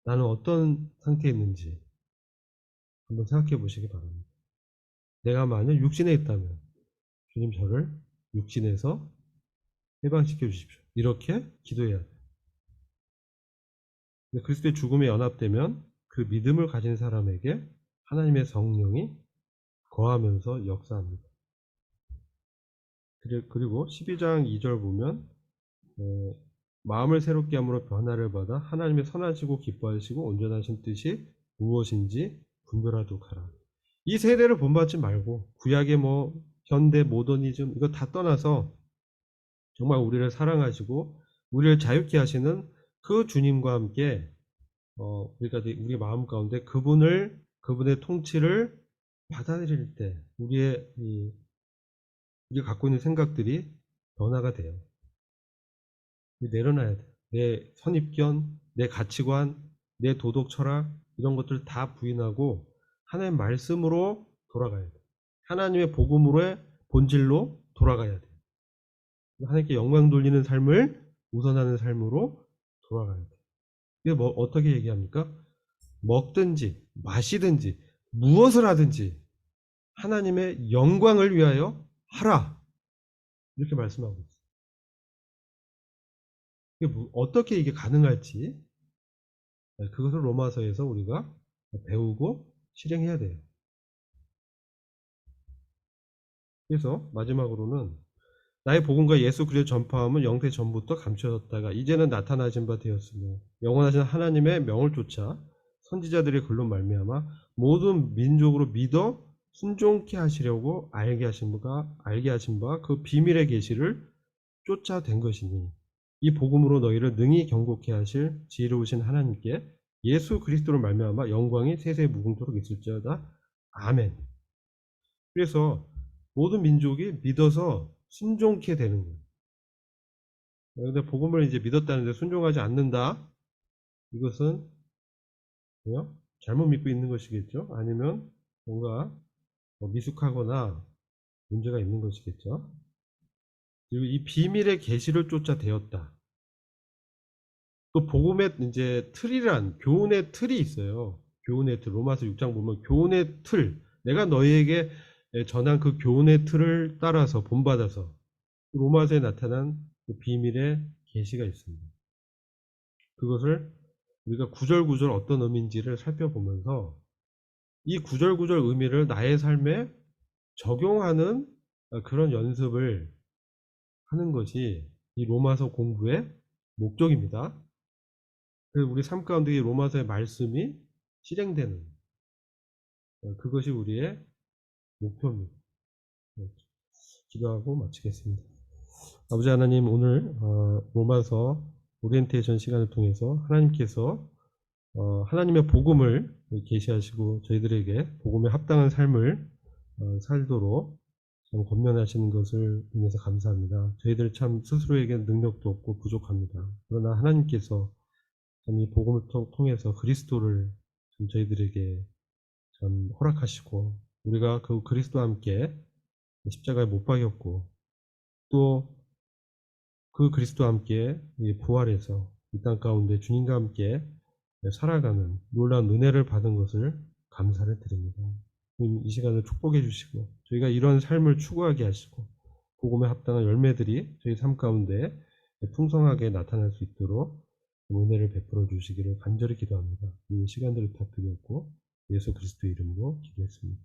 [SPEAKER 2] 나는 어떤 상태에 있는지 한번 생각해 보시기 바랍니다. 내가 만약 육신에 있다면 주님 저를 육신에서 해방시켜 주십시오. 이렇게 기도해야 돼요. 그리스도의 죽음에 연합되면 그 믿음을 가진 사람에게 하나님의 성령이 거하면서 역사합니다. 그리고 12장 2절 보면 마음을 새롭게 함으로 변화를 받아 하나님의 선하시고 기뻐하시고 온전하신 뜻이 무엇인지 분별하도록 하라. 이 세대를 본받지 말고 구약의 뭐 현대 모더니즘 이거 다 떠나서 정말 우리를 사랑하시고 우리를 자유케 하시는 그 주님과 함께 우리가 우리 마음 가운데 그분의 통치를 받아들일 때 우리가 갖고 있는 생각들이 변화가 돼요. 내려놔야 돼. 내 선입견, 내 가치관, 내 도덕 철학 이런 것들 다 부인하고 하나님의 말씀으로 돌아가야 돼. 하나님의 복음으로의 본질로 돌아가야 돼. 하나님께 영광 돌리는 삶을 우선하는 삶으로 돌아가야 돼. 이게 뭐 어떻게 얘기합니까? 먹든지 마시든지 무엇을 하든지 하나님의 영광을 위하여 하라. 이렇게 말씀하고 있어요. 어떻게 이게 가능할지 그것을 로마서에서 우리가 배우고 실행해야 돼요. 그래서 마지막으로는 나의 복음과 예수 그리스도의 전파함은 영대 전부터 감춰졌다가 이제는 나타나신 바 되었으며 영원하신 하나님의 명을 쫓아 선지자들의 글로 말미암아 모든 민족으로 믿어 순종케 하시려고 알게 하신 바 그 비밀의 계시를 쫓아된 것이니 이 복음으로 너희를 능히 경고케 하실 지혜로우신 하나님께 예수 그리스도로 말미암아 영광이 세세 무궁토록 있을지어다. 아멘. 그래서 모든 민족이 믿어서 순종케 되는 거예요. 그런데 복음을 이제 믿었다는데 순종하지 않는다. 이것은 뭐요? 잘못 믿고 있는 것이겠죠. 아니면 뭔가 미숙하거나 문제가 있는 것이겠죠. 그리고 이 비밀의 계시를 쫓아되었다. 또 복음의 이제 틀이란 교훈의 틀이 있어요. 교훈의 틀. 로마서 6장 보면 교훈의 틀. 내가 너희에게 전한 그 교훈의 틀을 따라서 본받아서 로마서에 나타난 그 비밀의 계시가 있습니다. 그것을 우리가 구절구절 어떤 의미인지를 살펴보면서 이 구절구절 의미를 나의 삶에 적용하는 그런 연습을 하는 것이 이 로마서 공부의 목적입니다. 그래서 우리 삶 가운데 이 로마서의 말씀이 실행되는 그것이 우리의 목표입니다. 기도하고 마치겠습니다. 아버지 하나님, 오늘 로마서 오리엔테이션 시간을 통해서 하나님께서 하나님의 복음을 계시하시고 저희들에게 복음에 합당한 삶을 살도록 참 권면하시는 것을 인해서 감사합니다. 저희들 참 스스로에게 능력도 없고 부족합니다. 그러나 하나님께서 참 이 복음을 통해서 그리스도를 참 저희들에게 참 허락하시고 우리가 그 그리스도와 함께 십자가에 못 박였고 또 그 그리스도와 함께 부활해서 이 땅 가운데 주님과 함께 살아가는 놀라운 은혜를 받은 것을 감사를 드립니다. 이 시간을 축복해 주시고 저희가 이런 삶을 추구하게 하시고 복음에 합당한 열매들이 저희 삶 가운데 풍성하게 나타날 수 있도록 은혜를 베풀어 주시기를 간절히 기도합니다. 이 시간들을 부탁드렸고 예수 그리스도의 이름으로 기도했습니다.